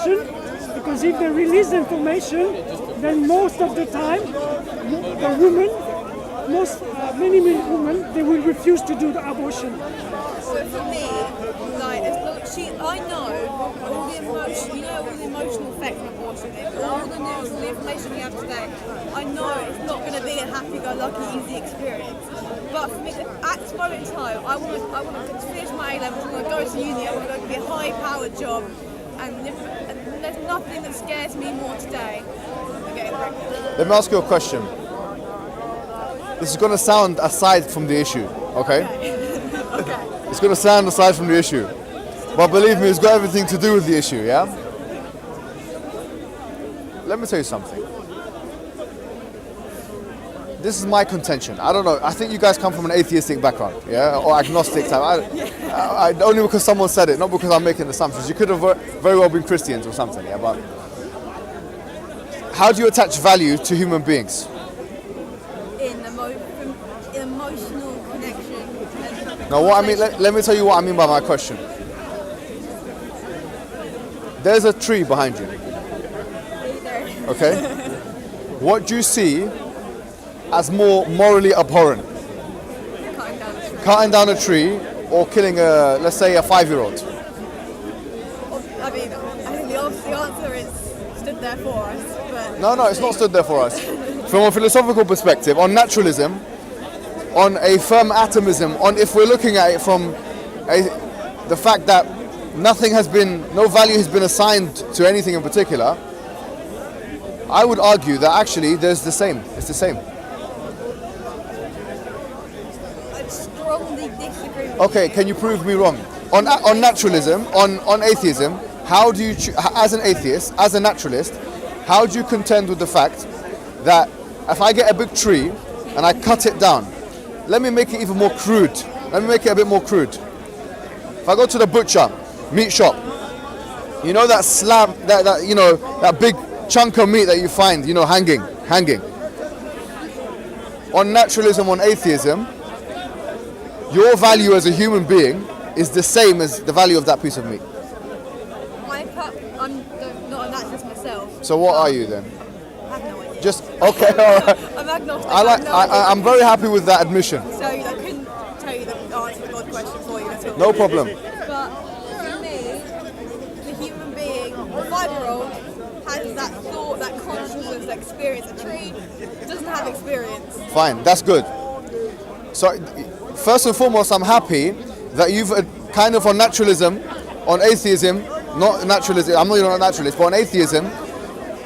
information, because if they release the information, then most of the time, the women, many women, they will refuse to do the abortion. So for me, like, as long I know all the emotion, all the emotional effects of abortion, all the news, all the information we have today. I know it's not going to be a happy-go-lucky, easy experience. But for me, at this moment in time, I want to finish my A-levels, I want to go to uni, I want to go to a high-powered job, and there's nothing that scares me more today than getting pregnant. Let me ask you a question. This is going to sound aside from the issue, okay? Okay. It's going to sound aside from the issue. But believe me, it's got everything to do with the issue, yeah? Let me tell you something. This is my contention. I don't know. I think you guys come from an atheistic background, yeah? Or agnostic type. Only because someone said it, not because I'm making assumptions. You could have very well been Christians or something, yeah? But how do you attach value to human beings? Emotional connection. Now, what I mean, let me tell you what I mean by my question. There's a tree behind you. Okay? What do you see as more morally abhorrent? Cutting down a tree or killing let's say a 5-year-old? I mean, I think the answer is stood there for us. But No, it's not stood there for us. From a philosophical perspective, on naturalism, on a firm atomism, on if we're looking at it from the fact that no value has been assigned to anything in particular, I would argue that actually it's the same. I strongly disagree with Okay, can you prove me wrong? On naturalism, on atheism, how do you, as an atheist, as a naturalist, how do you contend with the fact that if I get a big tree and I cut it down, let me make it even more crude. Let me make it a bit more crude. If I go to the butcher, meat shop, you know that slab, that big chunk of meat that you find, hanging. On naturalism, on atheism, your value as a human being is the same as the value of that piece of meat. I'm not a naturalist myself. So what are you then? I have no idea. Just okay, all right. I'm agnostic. I'm very happy with that admission. So I couldn't tell you the answer to God's question for you at all. No problem. But for me, the human being, the 5-year-old, has that thought, that consciousness, that experience. A tree doesn't have experience. Fine, that's good. So first and foremost, I'm happy that you've kind of on naturalism, on atheism, not naturalism, I'm not even a naturalist, but on atheism,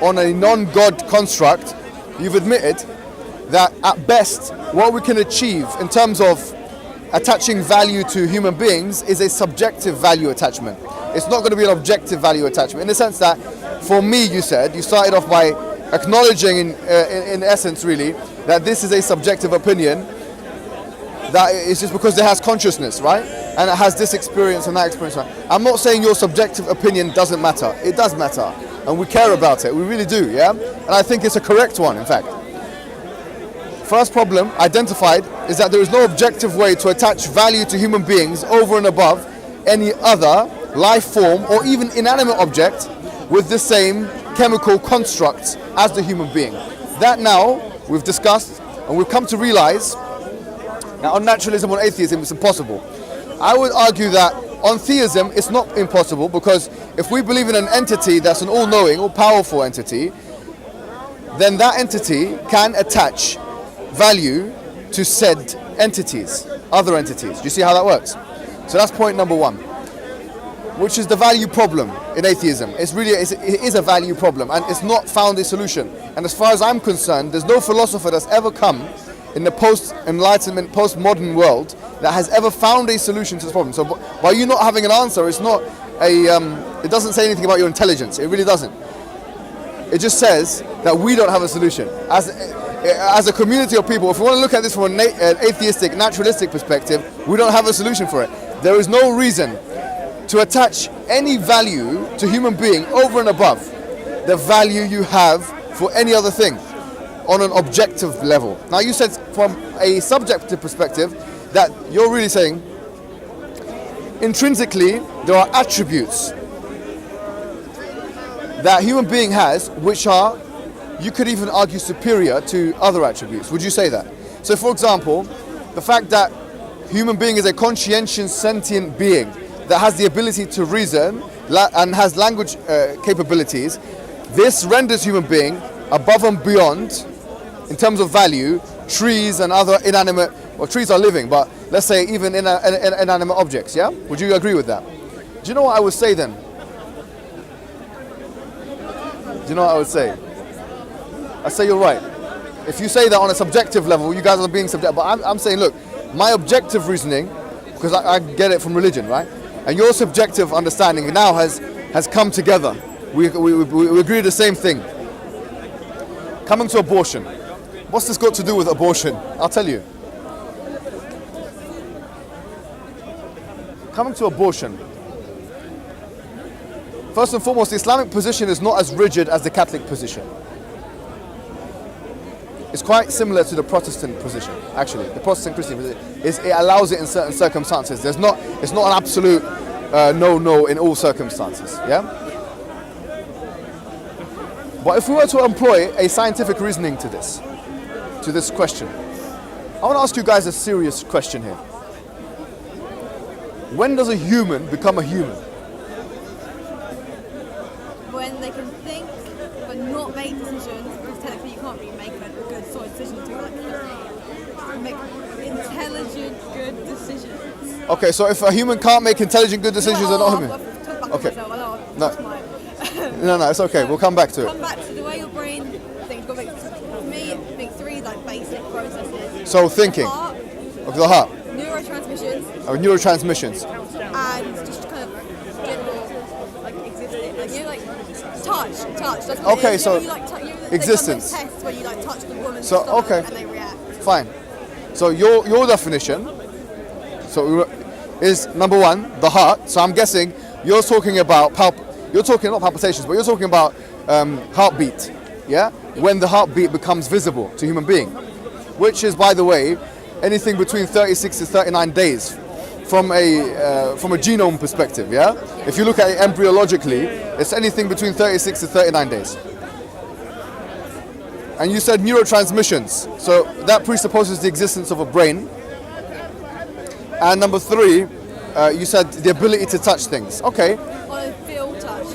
on a non-God construct, you've admitted that at best, what we can achieve in terms of attaching value to human beings is a subjective value attachment. It's not going to be an objective value attachment, in the sense that, for me, you started off by acknowledging in essence really, that this is a subjective opinion, that it's just because it has consciousness, right? And it has this experience and that experience. I'm not saying your subjective opinion doesn't matter. It does matter. And we care about it. We really do, yeah? And I think it's a correct one, in fact. First problem identified is that there is no objective way to attach value to human beings over and above any other life form or even inanimate object with the same chemical constructs as the human being. That now we've discussed and we've come to realize. Now, on naturalism, on atheism, it's impossible. I would argue that on theism, it's not impossible, because if we believe in an entity that's an all-knowing, all-powerful entity, then that entity can attach value to said entities, other entities. Do you see how that works? So that's point number one, which is the value problem in atheism. It is a value problem, and it's not found a solution. And as far as I'm concerned, there's no philosopher that's ever come in the post-enlightenment, post-modern world that has ever found a solution to this problem. So by you not having an answer, it's not it doesn't say anything about your intelligence. It really doesn't. It just says that we don't have a solution. As a community of people, if we want to look at this from an atheistic, naturalistic perspective, we don't have a solution for it. There is no reason to attach any value to human being over and above the value you have for any other thing on an objective level. Now, you said from a subjective perspective that you're really saying intrinsically there are attributes that human being has, which are, you could even argue, superior to other attributes. Would you say that? So for example, the fact that human being is a conscientious, sentient being that has the ability to reason and has language capabilities, this renders human being above and beyond, in terms of value, trees and other inanimate, well, trees are living, but let's say even inanimate objects, yeah? Would you agree with that? Do you know what I would say then? Do you know what I would say? I say you're right. If you say that on a subjective level, you guys are being subjective, but I'm saying, look, my objective reasoning, because I get it from religion, right? And your subjective understanding now has come together. We agree the same thing. Coming to abortion. What's this got to do with abortion? I'll tell you. Coming to abortion. First and foremost, the Islamic position is not as rigid as the Catholic position. It's quite similar to the Protestant position, actually. The Protestant Christian position it allows it in certain circumstances. It's not an absolute no in all circumstances. Yeah. But if we were to employ a scientific reasoning to this question, I want to ask you guys a serious question here. When does a human become a human? When they can think but not make decisions, because technically you can't really make a good solid decision to make intelligent good decisions. Okay, so if a human can't make intelligent good decisions, they're not human. Okay. No, it's okay. We'll come back to it. Come back to the way your brain thinks. For me, it makes three basic processes. So thinking. The heart. Neurotransmissions. Neurotransmissions. And just kind of general existing, touch. That's what okay, it is. so existence. Tests where you touch the woman's so stomach okay, and they react. Fine. So your definition, is number one the heart. So I'm guessing you're talking about you're talking not palpitations, but you're talking about heartbeat. Yeah, when the heartbeat becomes visible to a human being, which is, by the way, anything between 36 to 39 days. From a genome perspective, yeah? If you look at it embryologically, it's anything between 36 to 39 days. And you said neurotransmissions, so that presupposes the existence of a brain. And number three, you said the ability to touch things. Okay. Feel touch.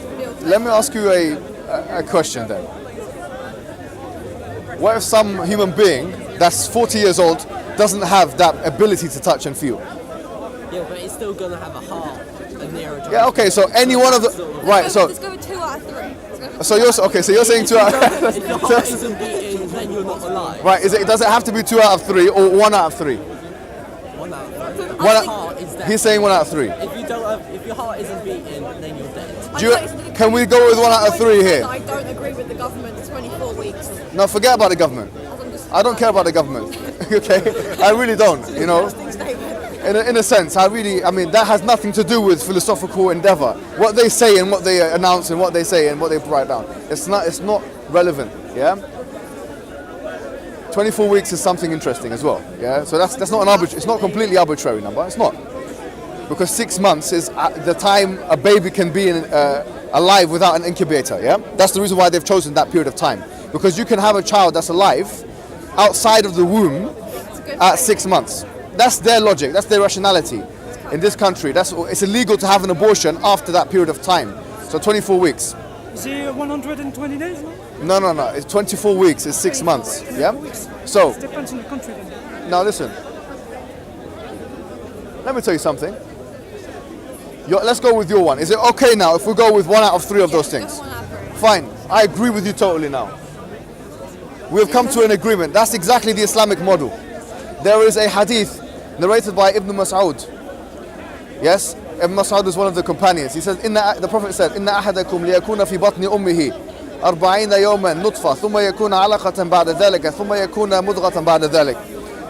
Let me ask you a question then. What if some human being that's 40 years old doesn't have that ability to touch and feel? Yeah, but it's still gonna have a heart, a neurotransmitter. Yeah, okay, so any one of the right, so let's go with 2 out of 3. so you're saying 2 out If the heart isn't beating, then you're not alive. right, does it have to be 2 out of 3 or 1 out of 3? 1 out of 3. Heart is dead. He's saying 1 out of 3. If your heart isn't beating, then you're dead. Can we go with 1 out of 3 here? I don't agree with the government 24 weeks. No, forget about the government. I don't care about the government. Okay, I really don't. You know, in a sense, I mean, that has nothing to do with philosophical endeavor. What they say and what they announce and what they say and what they write down. It's not relevant. Yeah. 24 weeks is something interesting as well. Yeah. So that's not an arbitrary. It's not a completely arbitrary number. It's not, because 6 months is the time a baby can be alive without an incubator. Yeah. That's the reason why they've chosen that period of time, because you can have a child that's alive outside of the womb at 6 months. That's their logic. That's their rationality. In this country, it's illegal to have an abortion after that period of time. So 24 weeks. Is it 120 days? No. It's 24 weeks. It's 6 months. Yeah. So It depends on the country then. now listen. Let me tell you something. Let's go with your one. Is it okay now if we go with 1 out of 3 of those things? Fine. I agree with you totally now. We have come to an agreement. That's exactly the Islamic model. There is a hadith narrated by Ibn Mas'ud. Yes, Ibn Mas'ud is one of the companions. He says, the Prophet said, إن أحدكم ليكون في بطن أمه 40 يوما نطفة ثم يكون علقة بعد ذلك ثم يكون مضغة بعد ذلك.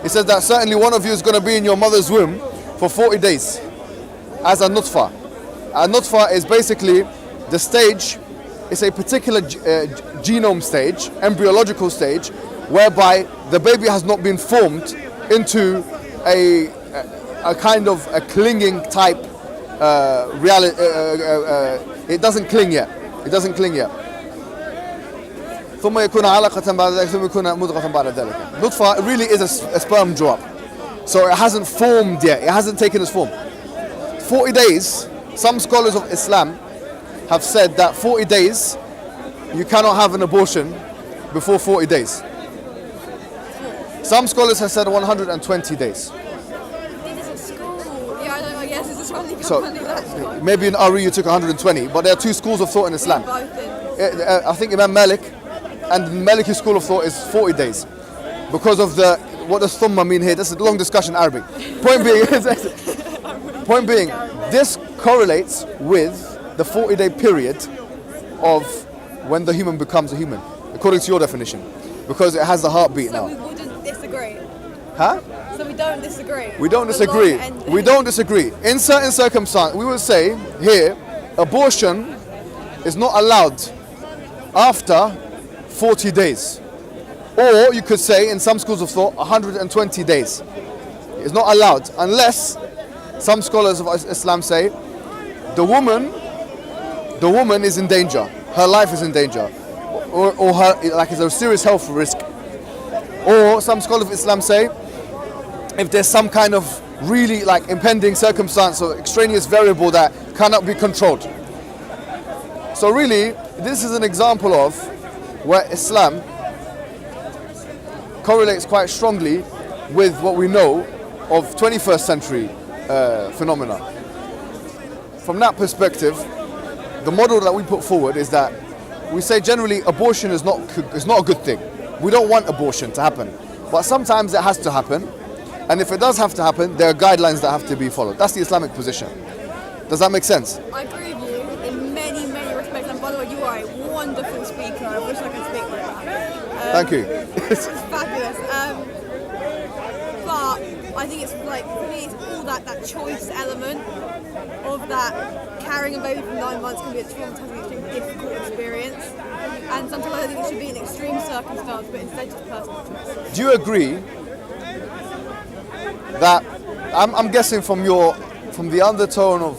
He says that certainly one of you is going to be in your mother's womb for 40 days as a nutfa. A nutfa is basically the stage. It's a particular genome stage, embryological stage, whereby the baby has not been formed into a kind of a clinging type reality. It doesn't cling yet. ثم يكون علقة بعد ذلك ثم يكون مضغة بعد ذلك. Nutfa really is a sperm drop. So it hasn't formed yet. It hasn't taken its form. 40 days, some scholars of Islam have said that 40 days, you cannot have an abortion before 40 days. Some scholars have said 120 days. Did this at school? Yeah, I know, yes, it's a Somali So company, that's fine. maybe in RE you took 120, but there are two schools of thought in Islam. Both in. I think Imam Malik and the Maliki school of thought is 40 days. Because of what does thumma mean here? This is a long discussion in Arabic. Point being, this correlates with the 40-day period of when the human becomes a human, according to your definition, because it has the heartbeat So now. we wouldn't disagree. Huh? So we don't disagree. We don't The disagree. long end- We don't disagree. In certain circumstances, we would say here, abortion is not allowed after 40 days. Or you could say, in some schools of thought, 120 days. It's not allowed unless some scholars of Islam say the woman is in danger. Her life is in danger. Or her, like, it's a serious health risk. Or some scholars of Islam say if there's some kind of really like impending circumstance or extraneous variable that cannot be controlled. So really, this is an example of where Islam correlates quite strongly with what we know of 21st century phenomena. From that perspective, the model that we put forward is that we say generally abortion is not a good thing. We don't want abortion to happen, but sometimes it has to happen, and if it does have to happen, there are guidelines that have to be followed. That's the Islamic position. Does that make sense? I agree with you in many, many respects. And by the way, you are a wonderful speaker. I wish I could speak like that. Thank you. It's fabulous. But I think it's like, for me, it's all that choice element of that carrying a baby for 9 months can be a traumatizing, extremely difficult experience. And sometimes I think it should be an extreme circumstance, but instead just personal choice. Do you agree that I'm guessing from the undertone of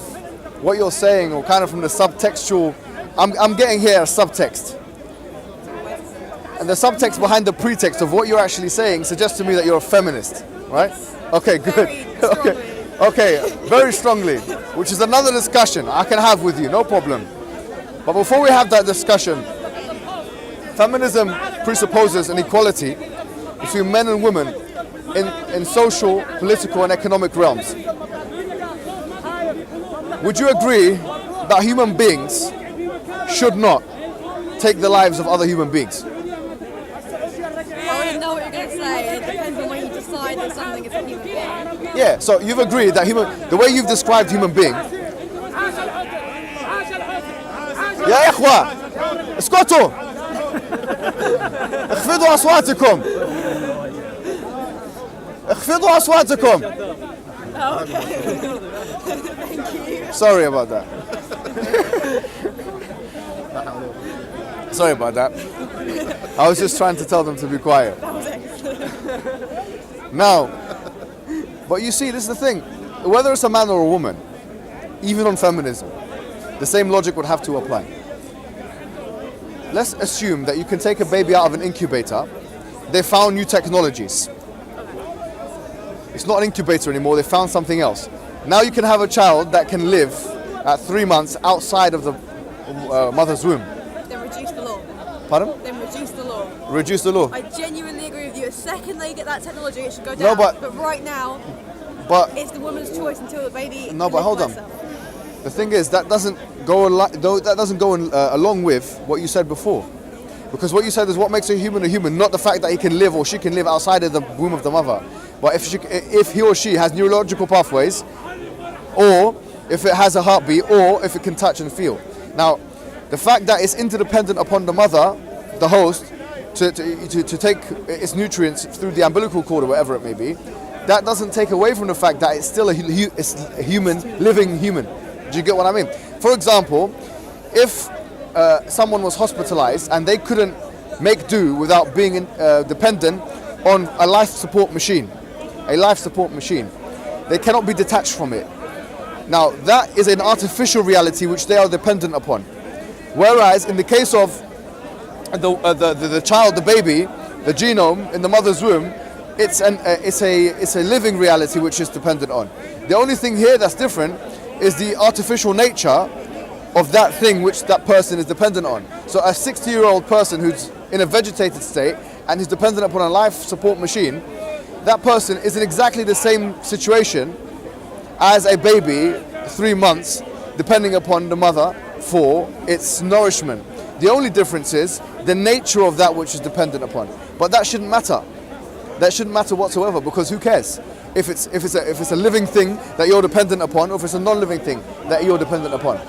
what you're saying, or kind of from the subtextual, I'm getting here a subtext. And the subtext behind the pretext of what you're actually saying suggests to me that you're a feminist, right? Okay, good. Very strongly. Okay, very strongly, which is another discussion I can have with you, no problem. But before we have that discussion, feminism presupposes an equality between men and women in social, political and economic realms. Would you agree that human beings should not take the lives of other human beings? I already know what you're going to say. It depends on when you decide that something is a human being. Yeah, so you've agreed that the way you've described human being. يا إخوة اسكتوا اخفضوا أصواتكم اخفضوا أصواتكم. Sorry about that. Sorry about that. I was just trying to tell them to be quiet. Now, but you see, this is the thing. Whether it's a man or a woman, even on feminism, the same logic would have to apply. Let's assume that you can take a baby out of an incubator. They found new technologies. It's not an incubator anymore, they found something else. Now you can have a child that can live at 3 months outside of the mother's womb. Then reduce the law. Pardon? Then reduce the law. Reduce the law. I genuinely agree with you. The second they get that technology, it should go No, down. but- right now, But it's the woman's choice until the baby. No, can but live hold by on. itself. the thing is, that doesn't go along with what you said before. Because what you said is what makes a human, not the fact that he can live or she can live outside of the womb of the mother. But if he or she has neurological pathways, or if it has a heartbeat, or if it can touch and feel. Now, the fact that it's interdependent upon the mother, the host, to take its nutrients through the umbilical cord or whatever it may be, that doesn't take away from the fact that it's still a human, living human. Do you get what I mean? For example, if someone was hospitalized and they couldn't make do without being dependent on a life support machine, they cannot be detached from it. Now, that is an artificial reality which they are dependent upon. Whereas in the case of the child, the baby, the genome in the mother's womb, it's a living reality which is dependent on. The only thing here that's different is the artificial nature of that thing which that person is dependent on. So a 60-year-old person who's in a vegetated state and is dependent upon a life support machine, that person is in exactly the same situation as a baby, 3 months, depending upon the mother for its nourishment. The only difference is the nature of that which is dependent upon. But that shouldn't matter. That shouldn't matter whatsoever, because who cares? If it's a living thing that you're dependent upon, or if it's a non-living thing that you're dependent upon.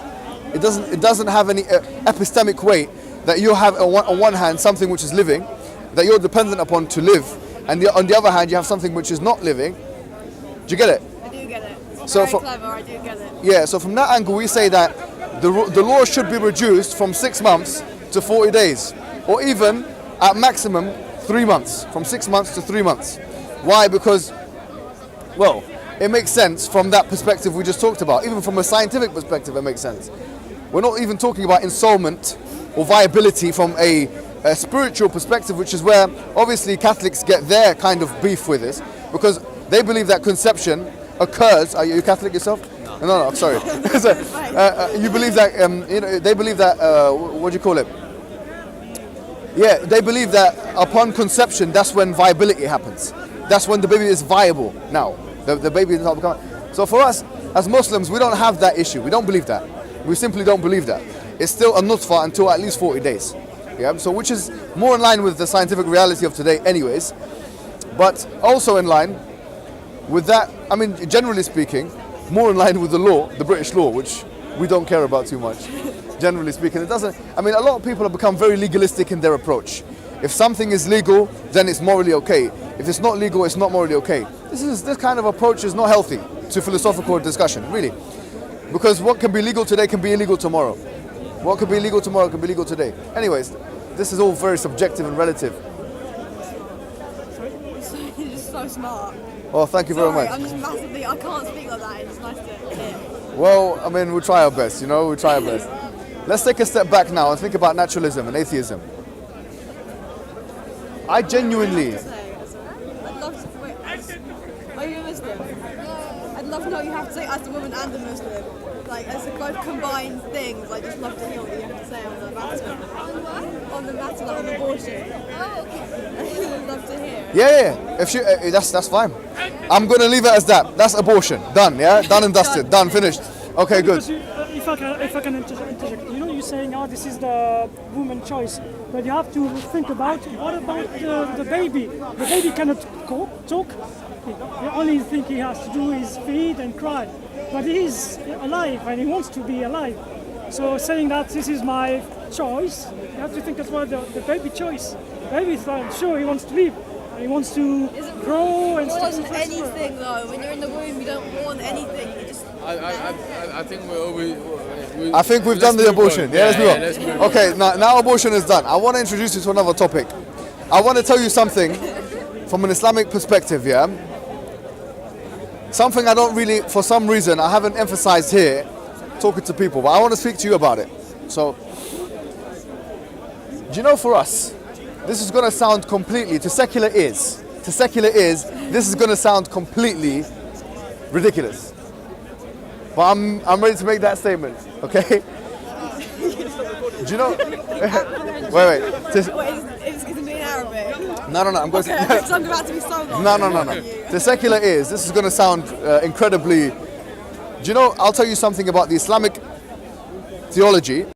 It doesn't have any epistemic weight that you have on one hand something which is living that you're dependent upon to live, and on the other hand you have something which is not living. Do you get it? I do get it. It's So very clever, I do get it. Yeah, so from that angle we say that the law should be reduced from 6 months to 40 days, or even at maximum 3 months, from 6 months to 3 months. Why? Because, well, it makes sense from that perspective we just talked about. Even from a scientific perspective, it makes sense. We're not even talking about ensoulment or viability from a spiritual perspective, which is where obviously Catholics get their kind of beef with this, because they believe that conception occurs. Are you Catholic yourself? No, I'm sorry. So, you believe that, they believe that, what do you call it? Yeah, they believe that upon conception, that's when viability happens. That's when the baby is viable now. The baby is not becoming. So for us, as Muslims, we don't have that issue. We don't believe that. We simply don't believe that. It's still a nutfa until at least 40 days. Yeah, so which is more in line with the scientific reality of today anyways. But also in line with that, I mean, generally speaking, more in line with the law, the British law, which we don't care about too much. Generally speaking, it doesn't, I mean, a lot of people have become very legalistic in their approach. If something is legal, then it's morally okay. If it's not legal, it's not morally okay. This kind of approach is not healthy to philosophical discussion, really. Because what can be legal today can be illegal tomorrow. What could be legal tomorrow can be legal today. Anyways, this is all very subjective and relative. You're just so smart. Oh, thank you very Sorry, much. I'm just massively, I can't speak like that, it's nice to hear. Well, I mean, we'll try our best, we'll try our best. Let's take a step back now and think about naturalism and atheism. I genuinely... I'd love to, wait, are you a Muslim? I'd love to know what you have to say as a woman and a Muslim. Like, as a both combined things, I'd just love to hear what you have to say on the matter. On what? On the matter, like on abortion. Oh, okay. I'd love to hear. Yeah. If she, that's fine. I'm going to leave it as that. That's abortion. Done, yeah? Done and dusted. Done, finished. Okay, good. Because if I can interject, you're saying, this is the woman's choice, but you have to think about what about the baby? The baby cannot talk. The only thing he has to do is feed and cry, but he is alive and he wants to be alive. So saying that this is my choice, you have to think as well the baby choice. Baby is sure he wants to live. He wants to grow and stuff. Want anything though. When you're in the womb, you don't want anything. You just. I think we've done the abortion. Yeah, let's move on. Okay, now abortion is done. I want to introduce you to another topic. I want to tell you something from an Islamic perspective, yeah? Something I don't really, for some reason, I haven't emphasized here, talking to people, but I want to speak to you about it. So, do you know, for us, this is going to sound completely, to secular ears, this is going to sound completely ridiculous. But I'm ready to make that statement, okay? Do you know? wait. It's going to be in Arabic. No, I'm going to. to. I'm about to be so long. No. To secular ears, this is going to sound incredibly. Do you know? I'll tell you something about the Islamic theology